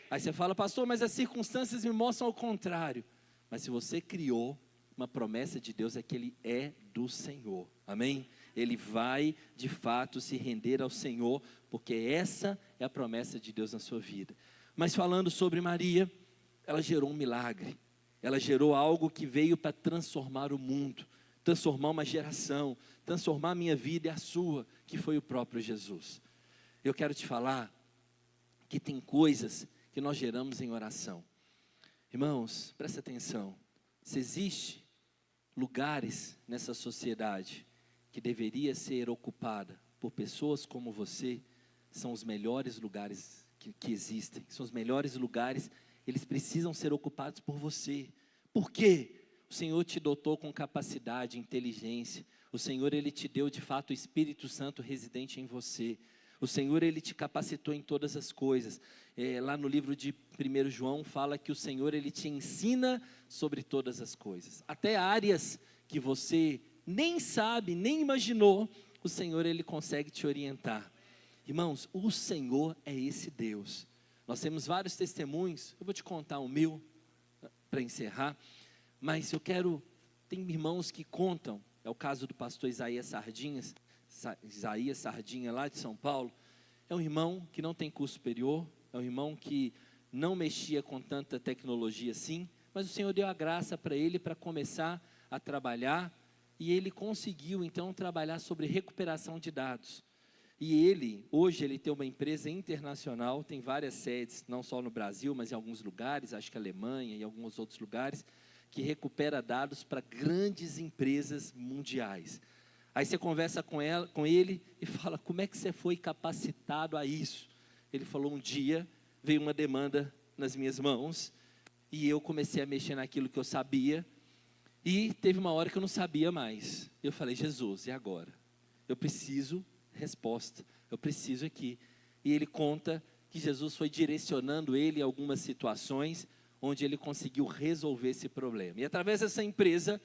A: Aí você fala, pastor, mas as circunstâncias me mostram ao contrário. Mas se você criou, uma promessa de Deus é que ele é do Senhor, amém? Ele vai de fato se render ao Senhor, porque essa é a promessa de Deus na sua vida. Mas falando sobre Maria, ela gerou um milagre, ela gerou algo que veio para transformar o mundo, transformar uma geração, transformar a minha vida e a sua, que foi o próprio Jesus. Eu quero te falar que tem coisas que nós geramos em oração. Irmãos, presta atenção, se existe lugares nessa sociedade que deveria ser ocupada por pessoas como você, são os melhores lugares que existem, são os melhores lugares, eles precisam ser ocupados por você. Por quê? O Senhor te dotou com capacidade, inteligência, o Senhor ele te deu de fato o Espírito Santo residente em você, o Senhor ele te capacitou em todas as coisas. Lá no livro de 1 João fala que o Senhor ele te ensina sobre todas as coisas, até áreas que você nem sabe, nem imaginou, o Senhor ele consegue te orientar. Irmãos, o Senhor é esse Deus. Nós temos vários testemunhos, eu vou te contar o meu para encerrar, mas tem irmãos que contam, é o caso do pastor Isaías Sardinha lá de São Paulo. É um irmão que não tem curso superior, é um irmão que não mexia com tanta tecnologia assim, mas o Senhor deu a graça para ele para começar a trabalhar, e ele conseguiu então trabalhar sobre recuperação de dados. E hoje ele tem uma empresa internacional, tem várias sedes, não só no Brasil, mas em alguns lugares, acho que Alemanha e alguns outros lugares, que recupera dados para grandes empresas mundiais. Aí você conversa com ele e fala, como é que você foi capacitado a isso? Ele falou, um dia veio uma demanda nas minhas mãos, e eu comecei a mexer naquilo que eu sabia, e teve uma hora que eu não sabia mais. Eu falei, Jesus, e agora? Eu preciso resposta, eu preciso aqui. E ele conta que Jesus foi direcionando ele em algumas situações, onde ele conseguiu resolver esse problema. E através dessa empresa,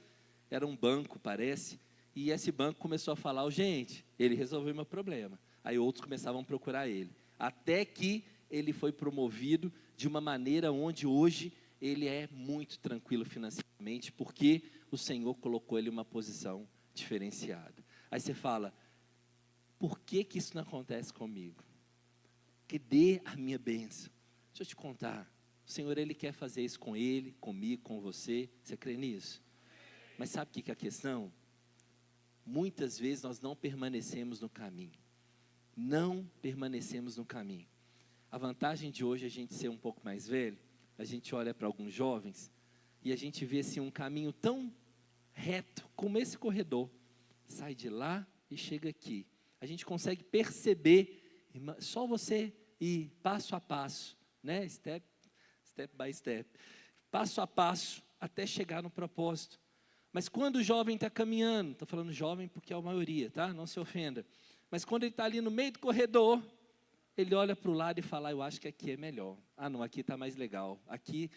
A: era um banco, parece, e esse banco começou a falar, gente, ele resolveu meu problema. Aí outros começavam a procurar ele, até que ele foi promovido de uma maneira onde hoje ele é muito tranquilo financeiramente, porque o Senhor colocou ele em uma posição diferenciada. Aí você fala, por que isso não acontece comigo? Que dê a minha bênção. Deixa eu te contar, o Senhor ele quer fazer isso com ele, comigo, com você, você crê nisso? Mas sabe o que é a questão? Muitas vezes nós não permanecemos no caminho, não permanecemos no caminho. A vantagem de hoje é a gente ser um pouco mais velho, a gente olha para alguns jovens, e a gente vê assim um caminho tão reto, como esse corredor, sai de lá e chega aqui, a gente consegue perceber, só você ir passo a passo, né? Step by step, passo a passo, até chegar no propósito. Mas quando o jovem está caminhando, estou falando jovem porque é a maioria, tá? Não se ofenda, mas quando ele está ali no meio do corredor, ele olha para o lado e fala, eu acho que aqui é melhor, não, aqui está mais legal, aqui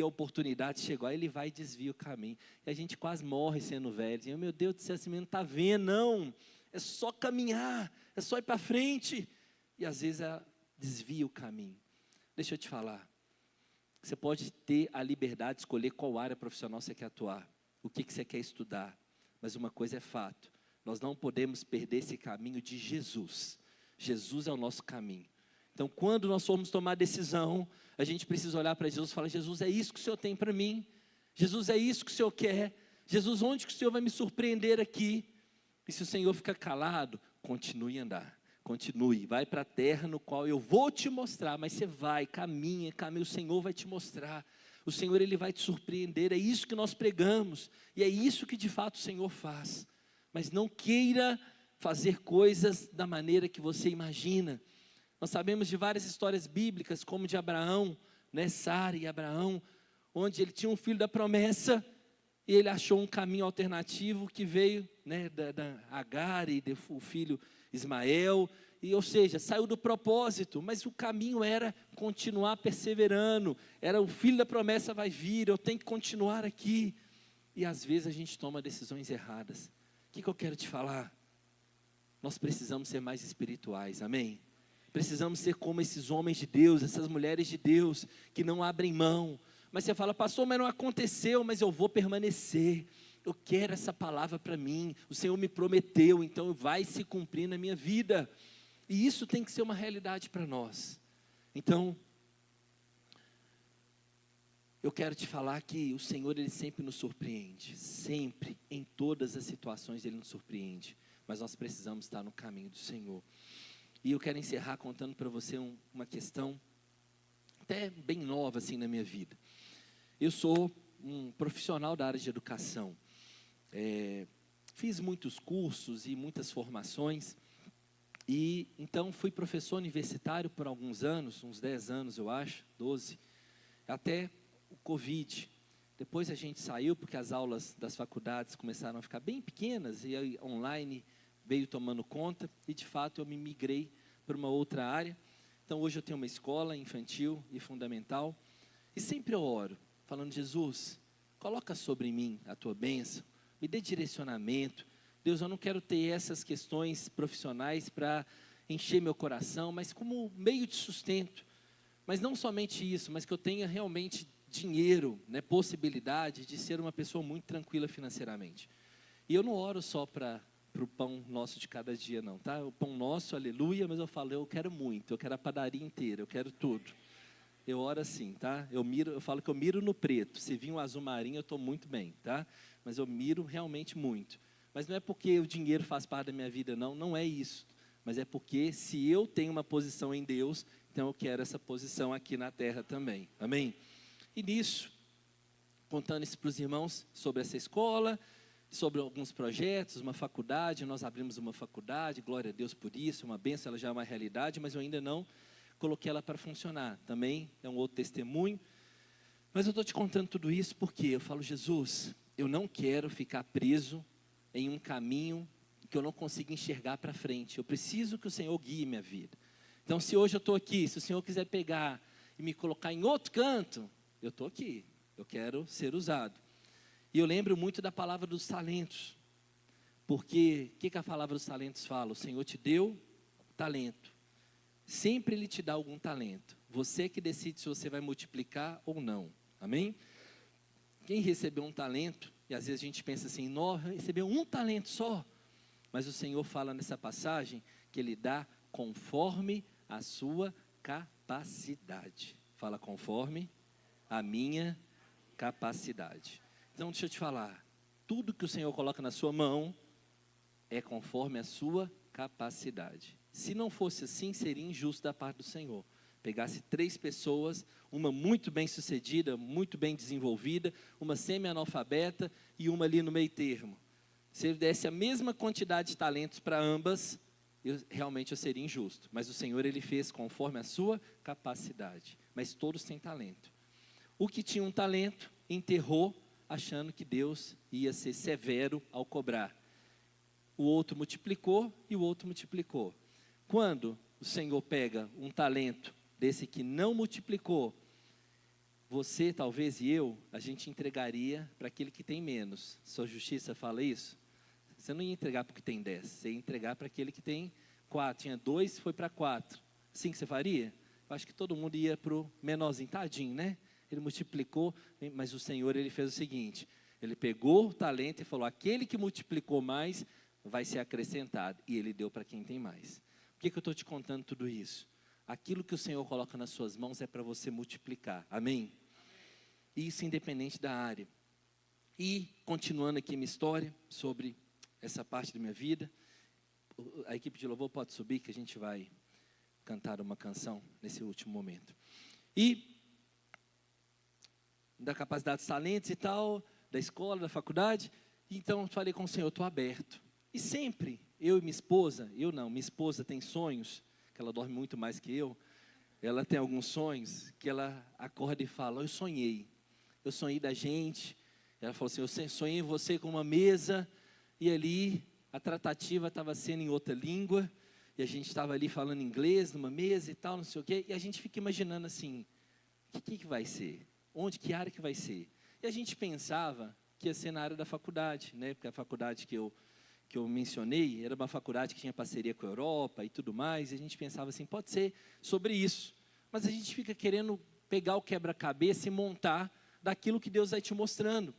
A: a oportunidade chegou, aí ele vai e desvia o caminho, e a gente quase morre sendo velho, e, meu Deus do céu, esse menino não está vendo, não, é só caminhar, é só ir para frente, e às vezes desvia o caminho. Deixa eu te falar, Você pode ter a liberdade de escolher qual área profissional você quer atuar, o que você quer estudar. Mas uma coisa é fato, nós não podemos perder esse caminho de Jesus. Jesus é o nosso caminho. Então, quando nós formos tomar decisão, a gente precisa olhar para Jesus e falar: Jesus, é isso que o Senhor tem para mim. Jesus, é isso que o Senhor quer. Jesus, onde que o Senhor vai me surpreender aqui? E se o Senhor ficar calado, continue a andar. Continue, vai para a terra no qual eu vou te mostrar. Mas você vai, caminha, o Senhor vai te mostrar. O Senhor, Ele vai te surpreender. É isso que nós pregamos. E é isso que de fato o Senhor faz. Mas não queira fazer coisas da maneira que você imagina. Nós sabemos de várias histórias bíblicas, como de Abraão, né, Sara e Abraão, onde ele tinha um filho da promessa, e ele achou um caminho alternativo que veio, né, da Agar e o filho Ismael, ou seja, saiu do propósito, mas o caminho era continuar perseverando, era o filho da promessa vai vir, eu tenho que continuar aqui, e às vezes a gente toma decisões erradas. O que eu quero te falar? Nós precisamos ser mais espirituais, amém? Precisamos ser como esses homens de Deus, essas mulheres de Deus, que não abrem mão. Mas você fala: pastor, mas não aconteceu, mas eu vou permanecer. Eu quero essa palavra para mim, o Senhor me prometeu, então vai se cumprir na minha vida. E isso tem que ser uma realidade para nós. Então, eu quero te falar que o Senhor, Ele sempre nos surpreende. Sempre, em todas as situações Ele nos surpreende. Mas nós precisamos estar no caminho do Senhor. E eu quero encerrar contando para você uma questão até bem nova assim na minha vida. Eu sou um profissional da área de educação. Fiz muitos cursos e muitas formações. E então fui professor universitário por alguns anos, uns 10 anos eu acho, 12, até o Covid. Depois a gente saiu porque as aulas das faculdades começaram a ficar bem pequenas e aí online veio tomando conta, e de fato eu me migrei para uma outra área. Então hoje eu tenho uma escola infantil e fundamental, e sempre eu oro, falando: Jesus, coloca sobre mim a tua bênção, me dê direcionamento. Deus, eu não quero ter essas questões profissionais para encher meu coração, mas como meio de sustento. Mas não somente isso, mas que eu tenha realmente dinheiro, né, possibilidade de ser uma pessoa muito tranquila financeiramente. E eu não oro só para o pão nosso de cada dia não, tá? O pão nosso, aleluia, mas eu falo: eu quero muito, eu quero a padaria inteira, eu quero tudo. Eu oro assim, tá? Eu falo que eu miro no preto. Se vir um azul marinho, eu estou muito bem, tá? Mas eu miro realmente muito. Mas não é porque o dinheiro faz parte da minha vida, não. Não é isso. Mas é porque se eu tenho uma posição em Deus, então eu quero essa posição aqui na terra também. Amém? E nisso, contando isso para os irmãos sobre essa escola, sobre alguns projetos, uma faculdade, nós abrimos uma faculdade, glória a Deus por isso, uma bênção, ela já é uma realidade, mas eu ainda não coloquei ela para funcionar, também é um outro testemunho. Mas eu estou te contando tudo isso porque eu falo: Jesus, eu não quero ficar preso em um caminho que eu não consigo enxergar para frente, eu preciso que o Senhor guie minha vida. Então se hoje eu estou aqui, se o Senhor quiser pegar e me colocar em outro canto, eu estou aqui, eu quero ser usado. E eu lembro muito da palavra dos talentos, porque o que a palavra dos talentos fala? O Senhor te deu talento, sempre Ele te dá algum talento, você que decide se você vai multiplicar ou não, amém? Quem recebeu um talento, e às vezes a gente pensa assim: não, recebeu um talento só, mas o Senhor fala nessa passagem que Ele dá conforme a sua capacidade. Fala: conforme a minha capacidade. Então deixa eu te falar, tudo que o Senhor coloca na sua mão é conforme a sua capacidade. Se não fosse assim, seria injusto da parte do Senhor. Pegasse 3 pessoas, uma muito bem sucedida, muito bem desenvolvida, uma semi-analfabeta e uma ali no meio termo. Se Ele desse a mesma quantidade de talentos para ambas, realmente eu seria injusto. Mas o Senhor, Ele fez conforme a sua capacidade. Mas todos têm talento. O que tinha um talento, enterrou, achando que Deus ia ser severo ao cobrar. O outro multiplicou e o outro multiplicou. Quando o Senhor pega um talento desse que não multiplicou, você, talvez, e eu, a gente entregaria para aquele que tem menos. Sua justiça fala isso? Você não ia entregar para o que tem 10, você ia entregar para aquele que tem 4. Tinha 2, foi para 4. Assim que você faria? Eu acho que todo mundo ia para o menorzinho, tadinho, né? ele multiplicou, mas o Senhor, ele fez o seguinte, ele pegou o talento e falou, aquele que multiplicou mais, vai ser acrescentado, e ele deu para quem tem mais. Por que eu estou te contando tudo isso? Aquilo que o Senhor coloca nas suas mãos é para você multiplicar, amém? Isso independente da área. E continuando aqui minha história, sobre essa parte da minha vida, a equipe de louvor pode subir, que a gente vai cantar uma canção nesse último momento. E da capacidade dos talentos e tal, da escola, da faculdade, então falei com o Senhor, eu estou aberto. E sempre, eu e minha esposa, minha esposa tem sonhos, que ela dorme muito mais que eu, ela tem alguns sonhos, que ela acorda e fala, eu sonhei da gente, ela falou assim, eu sonhei em você com uma mesa, e ali a tratativa estava sendo em outra língua, e a gente estava ali falando inglês, numa mesa e tal, não sei o quê, e a gente fica imaginando assim, o que vai ser? Que área que vai ser? E a gente pensava que ia ser na área da faculdade, né? Porque a faculdade que eu mencionei, era uma faculdade que tinha parceria com a Europa e tudo mais, e a gente pensava assim, pode ser sobre isso, mas a gente fica querendo pegar o quebra-cabeça e montar daquilo que Deus vai te mostrando,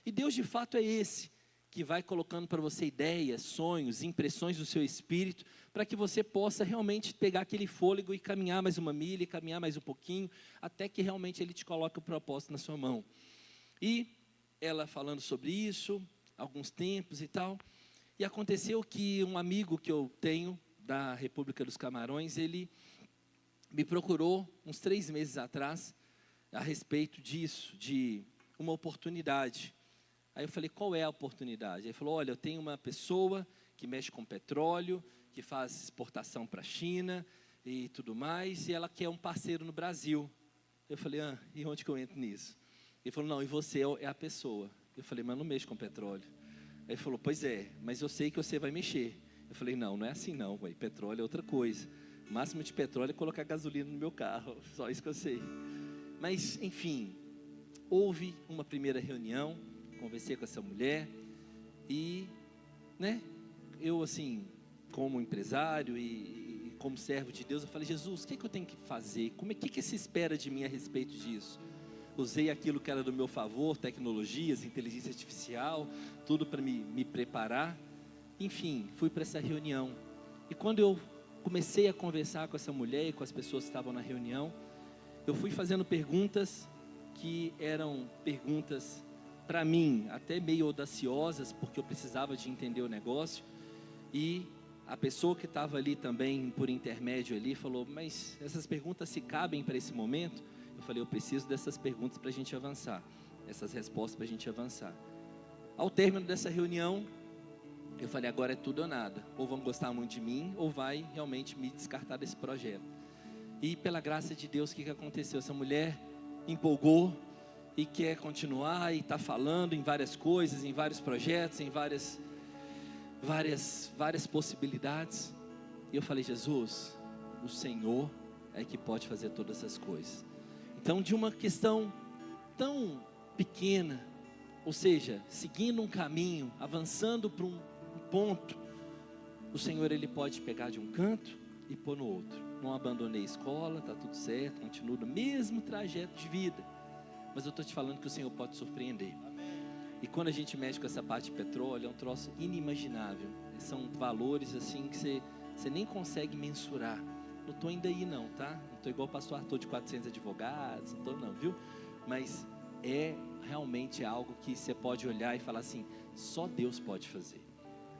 A: e Deus de fato é esse, que vai colocando para você ideias, sonhos, impressões do seu espírito, para que você possa realmente pegar aquele fôlego e caminhar mais uma milha, caminhar mais um pouquinho, até que realmente Ele te coloque o propósito na sua mão. E ela falando sobre isso, alguns tempos e tal, e aconteceu que um amigo que eu tenho, da República dos Camarões, ele me procurou uns 3 meses atrás, a respeito disso, de uma oportunidade. Aí eu falei, qual é a oportunidade? Ele falou, olha, eu tenho uma pessoa que mexe com petróleo, que faz exportação para a China e tudo mais, e ela quer um parceiro no Brasil. Eu falei, e onde que eu entro nisso? Ele falou, não, e você é a pessoa. Eu falei, mas eu não mexo com petróleo. Aí ele falou, pois é, mas eu sei que você vai mexer. Eu falei, não é assim não, véio, petróleo é outra coisa. O máximo de petróleo é colocar gasolina no meu carro, só isso que eu sei. Mas, enfim, houve uma primeira reunião, conversei com essa mulher e, eu assim, como empresário e como servo de Deus, eu falei, Jesus, o que eu tenho que fazer? O que se espera de mim a respeito disso? Usei aquilo que era do meu favor, tecnologias, inteligência artificial, tudo para me preparar. Enfim, fui para essa reunião. E quando eu comecei a conversar com essa mulher e com as pessoas que estavam na reunião, eu fui fazendo perguntas que eram perguntas para mim, até meio audaciosas, porque eu precisava de entender o negócio, e a pessoa que estava ali também, por intermédio ali, falou, mas essas perguntas se cabem para esse momento? Eu falei, eu preciso dessas perguntas para a gente avançar, essas respostas para a gente avançar. Ao término dessa reunião, eu falei, agora é tudo ou nada, ou vão gostar muito de mim, ou vai realmente me descartar desse projeto. E pela graça de Deus, o que aconteceu? Essa mulher empolgou, e quer continuar, e está falando em várias coisas, em vários projetos, em várias possibilidades. E eu falei, Jesus, o Senhor é que pode fazer todas essas coisas. Então, de uma questão tão pequena, ou seja, seguindo um caminho, avançando para um ponto, o Senhor, Ele pode pegar de um canto e pôr no outro. Não abandonei a escola, está tudo certo, continuo no mesmo trajeto de vida. Mas eu estou te falando que o Senhor pode surpreender. E quando a gente mexe com essa parte de petróleo, é um troço inimaginável. São valores assim que você nem consegue mensurar. Não estou ainda aí não, tá? Não estou igual o pastor Arthur de 400 advogados, não estou não, viu? Mas é realmente algo que você pode olhar e falar assim, só Deus pode fazer.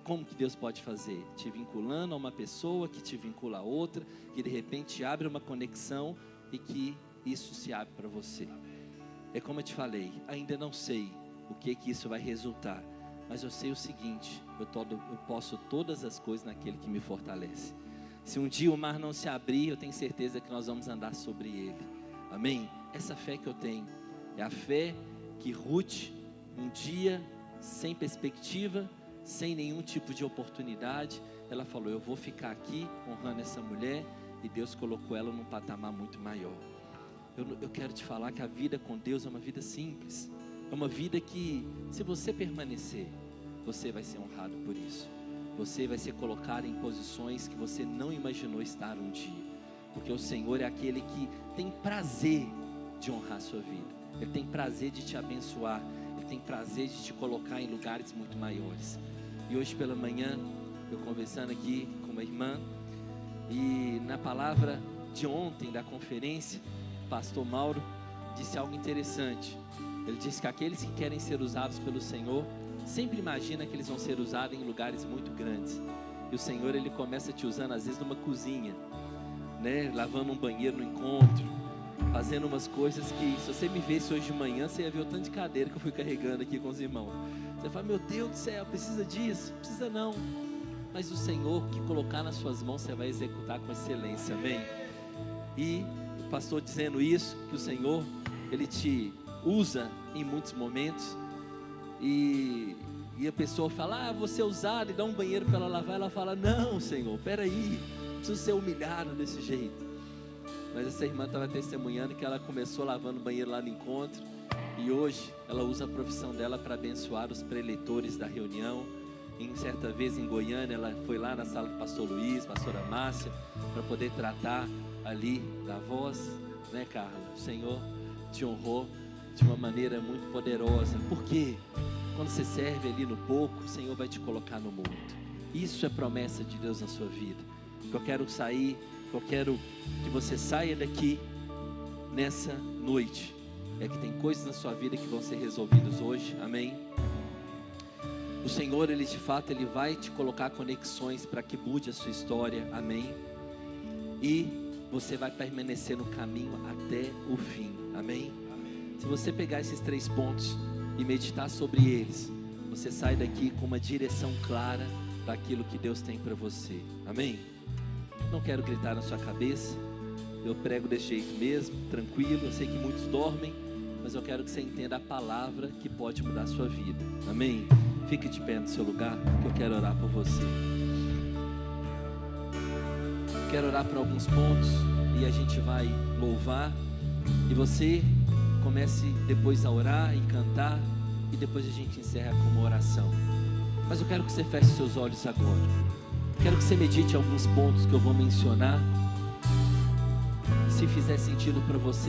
A: Como que Deus pode fazer? Te vinculando a uma pessoa, que te vincula a outra, que de repente abre uma conexão e que isso se abre para você. É como eu te falei, ainda não sei o que isso vai resultar, mas eu sei o seguinte, eu posso todas as coisas naquele que me fortalece. Se um dia o mar não se abrir, eu tenho certeza que nós vamos andar sobre ele, amém? Essa fé que eu tenho, é a fé que Ruth, um dia, sem perspectiva, sem nenhum tipo de oportunidade, ela falou, eu vou ficar aqui honrando essa mulher, e Deus colocou ela num patamar muito maior. Eu quero te falar que a vida com Deus é uma vida simples, é uma vida que, se você permanecer, você vai ser honrado por isso, você vai ser colocado em posições que você não imaginou estar um dia, porque o Senhor é aquele que tem prazer de honrar a sua vida. Ele tem prazer de te abençoar. Ele tem prazer de te colocar em lugares muito maiores. E hoje pela manhã, eu conversando aqui com uma irmã, e na palavra de ontem da conferência, o pastor Mauro disse algo interessante. Ele disse que aqueles que querem ser usados pelo Senhor sempre imagina que eles vão ser usados em lugares muito grandes. E o Senhor, Ele começa te usando às vezes numa cozinha, né? Lavando um banheiro no encontro, fazendo umas coisas que, se você me visse hoje de manhã, você ia ver o tanto de cadeira que eu fui carregando aqui com os irmãos. Você fala, meu Deus do céu, precisa disso? Precisa não. Mas o Senhor que colocar nas suas mãos, você vai executar com excelência, amém? E o pastor dizendo isso, que o Senhor, Ele te usa em muitos momentos. E a pessoa fala, vou ser usado, e dá um banheiro para ela lavar. Ela fala, não, Senhor, peraí, preciso ser humilhado desse jeito. Mas essa irmã estava testemunhando que ela começou lavando o banheiro lá no encontro, e hoje ela usa a profissão dela para abençoar os preletores da reunião. Em certa vez em Goiânia, ela foi lá na sala do pastor Luiz, pastora Márcia, para poder tratar ali da voz, né, Carla? O Senhor te honrou de uma maneira muito poderosa. Por quê? Quando você serve ali no pouco, o Senhor vai te colocar no muito. Isso é promessa de Deus na sua vida. Eu quero sair, eu quero que você saia daqui nessa noite. É que tem coisas na sua vida que vão ser resolvidas hoje, amém? O Senhor, Ele de fato, Ele vai te colocar conexões para que mude a sua história, amém? E você vai permanecer no caminho até o fim, amém? Se você pegar esses 3 pontos e meditar sobre eles, você sai daqui com uma direção clara daquilo que Deus tem para você, amém? Não quero gritar na sua cabeça, eu prego desse jeito mesmo, tranquilo. Eu sei que muitos dormem, mas eu quero que você entenda a palavra que pode mudar a sua vida, amém? Fique de pé no seu lugar, que eu quero orar por você. Quero orar por alguns pontos e a gente vai louvar. E você comece depois a orar e cantar, e depois a gente encerra com uma oração. Mas eu quero que você feche seus olhos agora. Quero que você medite alguns pontos que eu vou mencionar. Se fizer sentido para você,